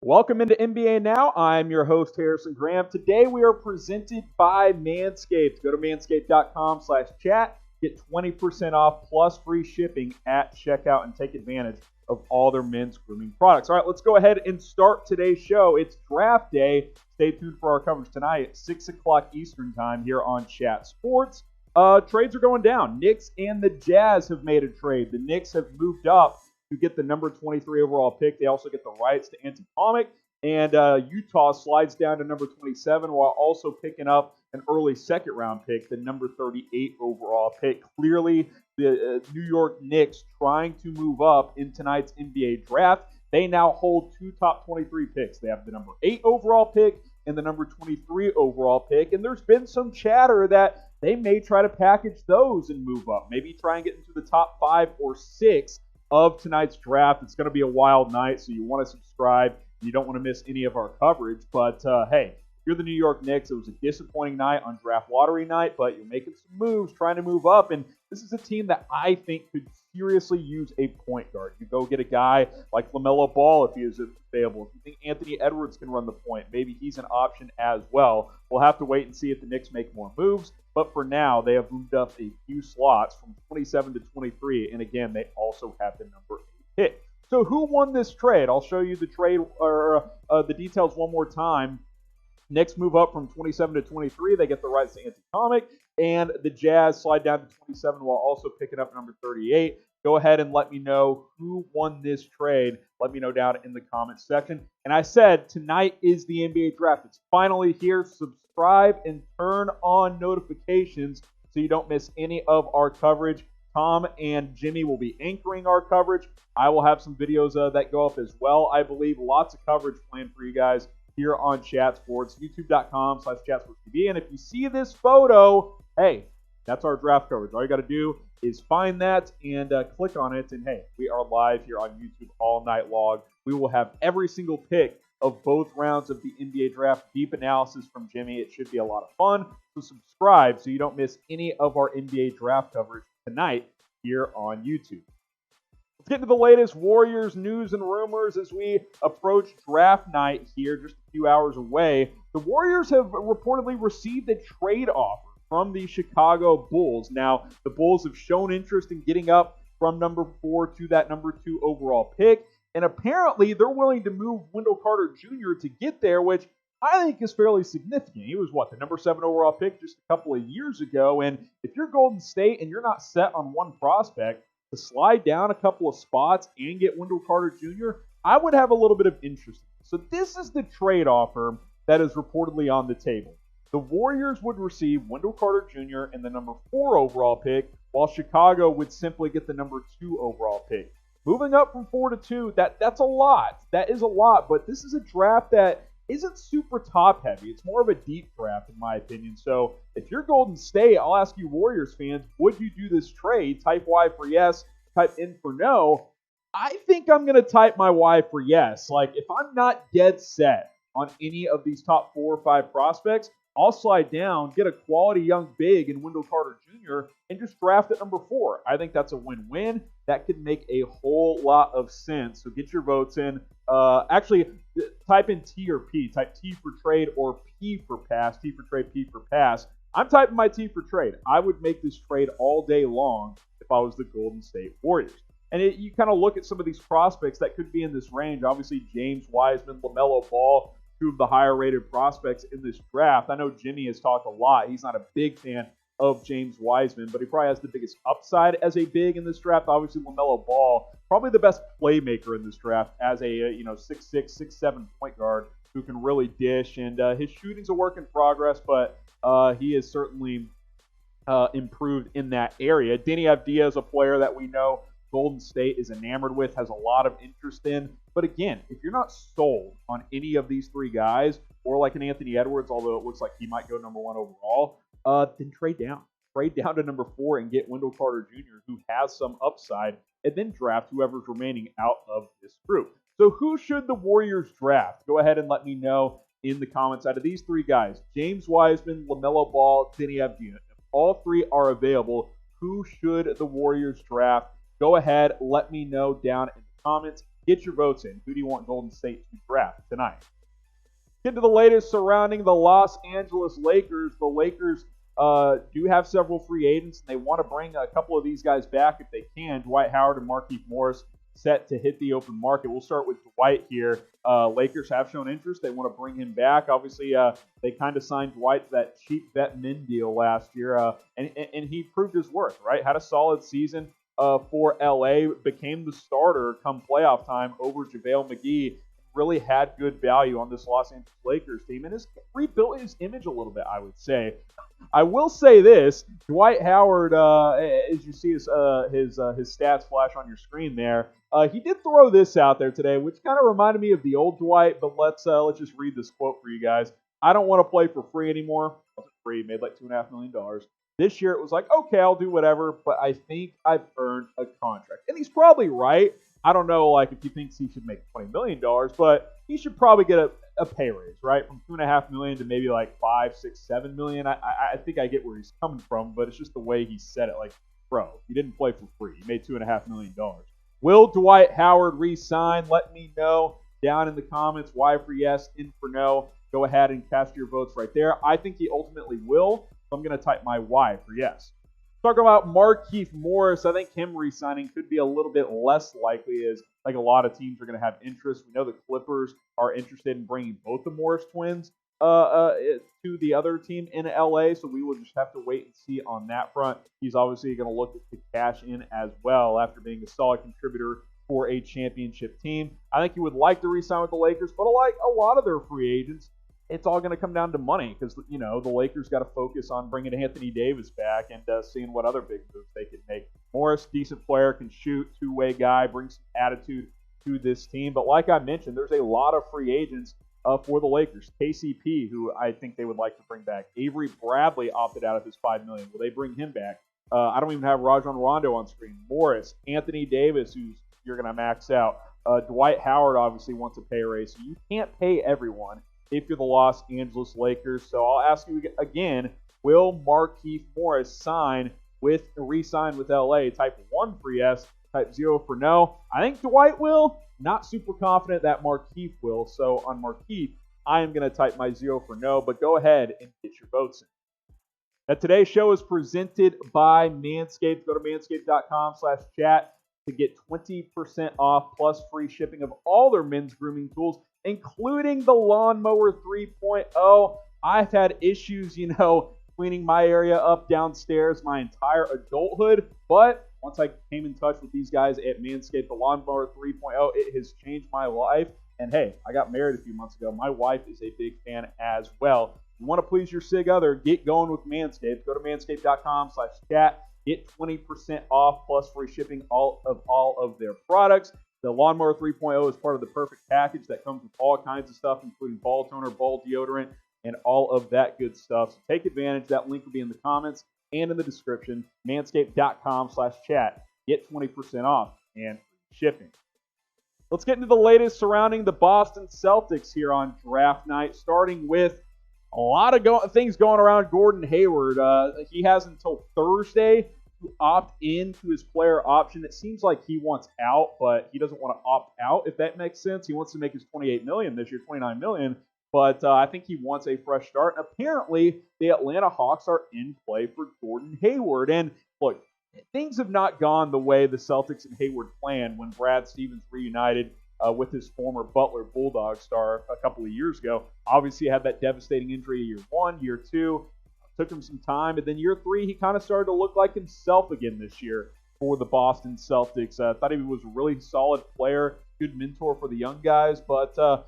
Welcome into NBA Now. I'm your host, Harrison Graham. Today we are presented by Manscaped. Go to manscaped.com/chat. Get 20% off plus free shipping at checkout and take advantage of all their men's grooming products. All right, let's go ahead and start today's show. It's draft day. Stay tuned for our coverage tonight at 6 o'clock Eastern time here on Chat Sports. Trades are going down. Knicks and the Jazz have made a trade. The Knicks have moved up to get the number 23 overall pick. They also get the rights to Ante Tomic, and Utah slides down to number 27 while also picking up an early second-round pick, the number 38 overall pick. Clearly, the New York Knicks trying to move up in tonight's NBA draft. They now hold two top 23 picks. They have the number 8 overall pick and the number 23 overall pick, and there's been some chatter that they may try to package those and move up, maybe try and get into the top 5 or 6 of tonight's draft. It's going to be a wild night, so you want to subscribe. You don't want to miss any of our coverage. But, hey, if you're the New York Knicks, it was a disappointing night on draft lottery night, but you're making some moves, trying to move up, and this is a team that I think could seriously use a point guard. You go get a guy like LaMelo Ball if he is available. If you think Anthony Edwards can run the point, maybe he's an option as well. We'll have to wait and see if the Knicks make more moves. But for now, they have moved up a few slots from 27 to 23. And again, they also have the number 8 pick. So who won this trade? I'll show you the trade or the details one more time. Knicks move up from 27 to 23. They get the rights to Ante Tomic. And the Jazz slide down to 27 while also picking up number 38. Go ahead and let me know who won this trade. Let me know down in the comments section. And I said tonight is the NBA draft. It's finally here. Subscribe and turn on notifications so you don't miss any of our coverage. Tom and Jimmy will be anchoring our coverage. I will have some videos that go up as well. I believe lots of coverage planned for you guys here on Chat Sports, youtube.com/chatsportstv. And if you see this photo, hey, that's our draft coverage. All you got to do is find that and click on it. And hey, we are live here on YouTube all night long. We will have every single pick of both rounds of the NBA draft, deep analysis from Jimmy. It should be a lot of fun. So subscribe so you don't miss any of our NBA draft coverage tonight here on YouTube. Let's get into the latest Warriors news and rumors as we approach draft night here, just a few hours away. The Warriors have reportedly received a trade offer from the Chicago Bulls. Now, the Bulls have shown interest in getting up from number 4 to that number 2 overall pick. And apparently, they're willing to move Wendell Carter Jr. to get there, which I think is fairly significant. He was, the number 7 overall pick just a couple of years ago. And if you're Golden State and you're not set on one prospect, to slide down a couple of spots and get Wendell Carter Jr., I would have a little bit of interest. So this is the trade offer that is reportedly on the table. The Warriors would receive Wendell Carter Jr. and the number 4 overall pick, while Chicago would simply get the number 2 overall pick. Moving up from 4 to 2, that's a lot. That is a lot, but this is a draft that isn't super top-heavy. It's more of a deep draft, in my opinion. So if you're Golden State, I'll ask you Warriors fans, would you do this trade? Type Y for yes, type N for no. I think I'm going to type my Y for yes. Like, if I'm not dead set on any of these top 4 or 5 prospects, I'll slide down, get a quality young big in Wendell Carter Jr., and just draft at number 4. I think that's a win-win. That could make a whole lot of sense. So get your votes in. Actually, type in T or P. Type T for trade or P for pass. T for trade, P for pass. I'm typing my T for trade. I would make this trade all day long if I was the Golden State Warriors. And you kind of look at some of these prospects that could be in this range. Obviously, James Wiseman, LaMelo Ball, 2 of the higher-rated prospects in this draft. I know Jimmy has talked a lot. He's not a big fan of James Wiseman, but he probably has the biggest upside as a big in this draft. Obviously, LaMelo Ball, probably the best playmaker in this draft as a 6'6", 6'7" point guard who can really dish. And his shooting's a work in progress, but he is certainly improved in that area. Deni Avdija is a player that we know Golden State is enamored with, has a lot of interest in. But again, if you're not sold on any of these 3 guys, or like an Anthony Edwards, although it looks like he might go number 1 overall, then trade down. Trade down to number 4 and get Wendell Carter Jr., who has some upside, and then draft whoever's remaining out of this group. So who should the Warriors draft? Go ahead and let me know in the comments. Out of these 3 guys, James Wiseman, LaMelo Ball, Deni Avdija, if all 3 are available, who should the Warriors draft? Go ahead, let me know down in the comments. Get your votes in. Who do you want Golden State to draft tonight? Get to the latest surrounding the Los Angeles Lakers. The Lakers do have several free agents, and they want to bring a couple of these guys back if they can. Dwight Howard and Markieff Morris set to hit the open market. We'll start with Dwight here. Lakers have shown interest. They want to bring him back. Obviously, they kind of signed Dwight to that cheap vet min deal last year, and he proved his worth, right? Had a solid season for LA, became the starter come playoff time over JaVale McGee. Really had good value on this Los Angeles Lakers team and has rebuilt his image a little bit, I would say. I will say this, Dwight Howard, as you see his stats flash on your screen there, he did throw this out there today, which kind of reminded me of the old Dwight, but let's just read this quote for you guys. I don't want to play for free anymore. It wasn't free, made like $2.5 million. This year it was like, okay, I'll do whatever, but I think I've earned a contract. And he's probably right. I don't know, like, if he thinks he should make $20 million, but he should probably get a pay raise, right? From $2.5 million to maybe like $5, $6, $7 million. I think I get where he's coming from, but it's just the way he said it. Like, bro, you didn't play for free. You made $2.5 million. Will Dwight Howard re-sign? Let me know down in the comments. Y for yes, in for no. Go ahead and cast your votes right there. I think he ultimately will, so I'm going to type my Y for yes. Talk about Markieff Morris. I think him re-signing could be a little bit less likely, as like a lot of teams are going to have interest. We know the Clippers are interested in bringing both the Morris twins to the other team in LA, so we will just have to wait and see on that front. He's obviously going to look to cash in as well after being a solid contributor for a championship team. I think he would like to re-sign with the Lakers, but like a lot of their free agents, it's all going to come down to money because, you know, the Lakers got to focus on bringing Anthony Davis back and seeing what other big moves they can make. Morris, decent player, can shoot, two-way guy, brings some attitude to this team. But like I mentioned, there's a lot of free agents for the Lakers. KCP, who I think they would like to bring back. Avery Bradley opted out of his $5 million. Will they bring him back? I don't even have Rajon Rondo on screen. Morris, Anthony Davis, who's you're going to max out. Dwight Howard obviously wants a pay raise. So you can't pay everyone if you're the Los Angeles Lakers. So I'll ask you again, will Markieff Morris re-sign with LA? Type 1 for yes, type 0 for no. I think Dwight will. Not super confident that Markieff will. So on Markieff, I am going to type my 0 for no, but go ahead and get your votes in. Now, today's show is presented by Manscaped. Go to manscaped.com/chat to get 20% off plus free shipping of all their men's grooming tools, including the Lawnmower 3.0. I've had issues, cleaning my area up downstairs my entire adulthood, but once I came in touch with these guys at Manscaped, the Lawnmower 3.0, it has changed my life. And hey, I got married a few months ago. My wife is a big fan as well. If you want to please your sig other, get going with Manscaped. Go to manscaped.com/chat. Get 20% off plus free shipping all of their products. The Lawnmower 3.0 is part of the perfect package that comes with all kinds of stuff, including ball toner, ball deodorant, and all of that good stuff. So take advantage. That link will be in the comments and in the description. Manscaped.com/chat. Get 20% off and free shipping. Let's get into the latest surrounding the Boston Celtics here on draft night, starting with a lot of things going around Gordon Hayward. He has until Thursday to opt in to his player option. It seems like he wants out, but he doesn't want to opt out, if that makes sense. He wants to make his $28 million this year, $29 million, but I think he wants a fresh start. And apparently, the Atlanta Hawks are in play for Gordon Hayward. And look, things have not gone the way the Celtics and Hayward planned when Brad Stevens reunited with his former Butler Bulldog star a couple of years ago. Obviously, he had that devastating injury year 1, year 2. Took him some time. And then year 3, he kind of started to look like himself again this year for the Boston Celtics. Thought he was a really solid player, good mentor for the young guys. But, the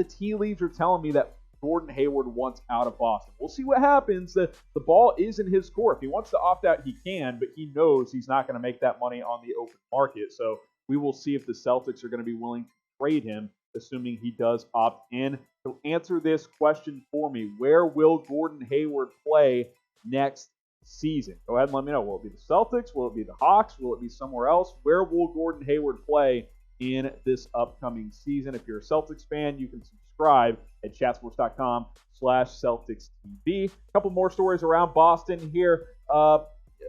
tea leaves are telling me that Gordon Hayward wants out of Boston. We'll see what happens. The ball is in his court. If he wants to opt out, he can, but he knows he's not going to make that money on the open market. So we will see if the Celtics are going to be willing to trade him, assuming he does opt in. So answer this question for me. Where will Gordon Hayward play next season? Go ahead and let me know. Will it be the Celtics? Will it be the Hawks? Will it be somewhere else? Where will Gordon Hayward play in this upcoming season? If you're a Celtics fan, you can subscribe at chatsports.com/CelticsTV. A couple more stories around Boston here. A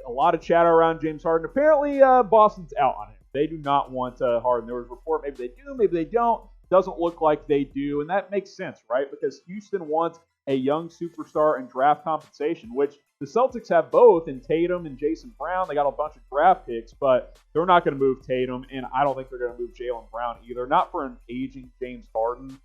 lot of chatter around James Harden. Apparently, Boston's out on him. They do not want Harden. There was a report, maybe they do, maybe they don't. Doesn't look like they do, and that makes sense, right? Because Houston wants a young superstar and draft compensation, which the Celtics have both in Tatum and Jason Brown. They got a bunch of draft picks, but they're not going to move Tatum, and I don't think they're going to move Jaylen Brown either, not for an aging James Harden.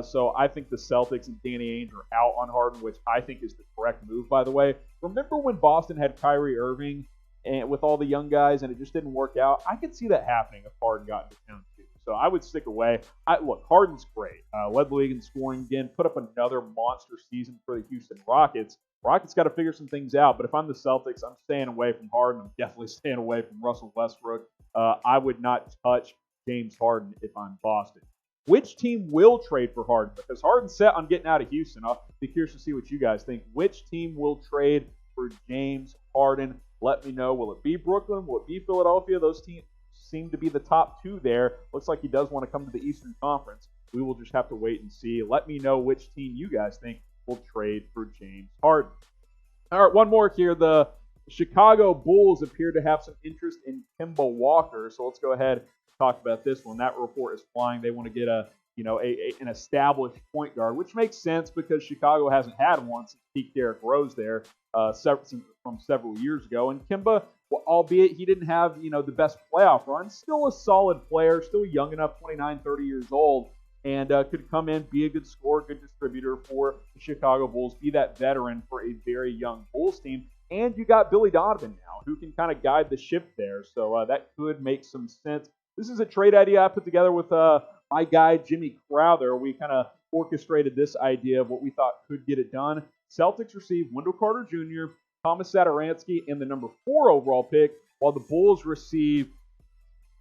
So I think the Celtics and Danny Ainge are out on Harden, which I think is the correct move, by the way. Remember when Boston had Kyrie Irving and with all the young guys, and it just didn't work out? I could see that happening if Harden got into town too. So I would stick away. Look, Harden's great. Led the league in scoring again. Put up another monster season for the Houston Rockets. Rockets got to figure some things out. But if I'm the Celtics, I'm staying away from Harden. I'm definitely staying away from Russell Westbrook. I would not touch James Harden if I'm Boston. Which team will trade for Harden? Because Harden's set on getting out of Houston. I'll be curious to see what you guys think. Which team will trade for James Harden? Let me know. Will it be Brooklyn? Will it be Philadelphia? Those teams seem to be the top two there. Looks like he does want to come to the Eastern Conference. We will just have to wait and see. Let me know which team you guys think will trade for James Harden. All right, one more here. The Chicago Bulls appear to have some interest in Kemba Walker. So let's go ahead and talk about this one. That report is flying. They want to get an established point guard, which makes sense because Chicago hasn't had one since peak Derrick Rose there from several years ago. And Kemba, albeit he didn't have the best playoff run, still a solid player, still young enough, 29, 30 years old, and could come in, be a good scorer, good distributor for the Chicago Bulls, be that veteran for a very young Bulls team. And you got Billy Donovan now, who can kind of guide the ship there. So that could make some sense. This is a trade idea I put together with my guy, Jimmy Crowther. We kind of orchestrated this idea of what we thought could get it done. Celtics receive Wendell Carter Jr., Thomas Satoransky, and the number 4 overall pick, while the Bulls receive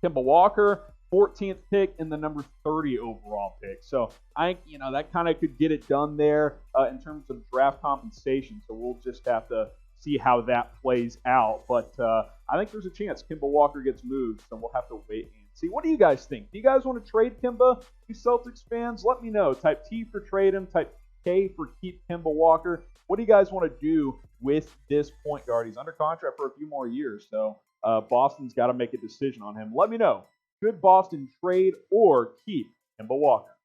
Kemba Walker, 14th pick, and the number 30 overall pick. So I think, that kind of could get it done there in terms of draft compensation. So we'll just have to see how that plays out. But I think there's a chance Kemba Walker gets moved, so we'll have to wait and see. What do you guys think? Do you guys want to trade Kemba? You Celtics fans, let me know. Type T for trade him. Type K for keep Kemba Walker. What do you guys want to do with this point guard? He's under contract for a few more years, so Boston's got to make a decision on him. Let me know. Should Boston trade or keep Kemba Walker?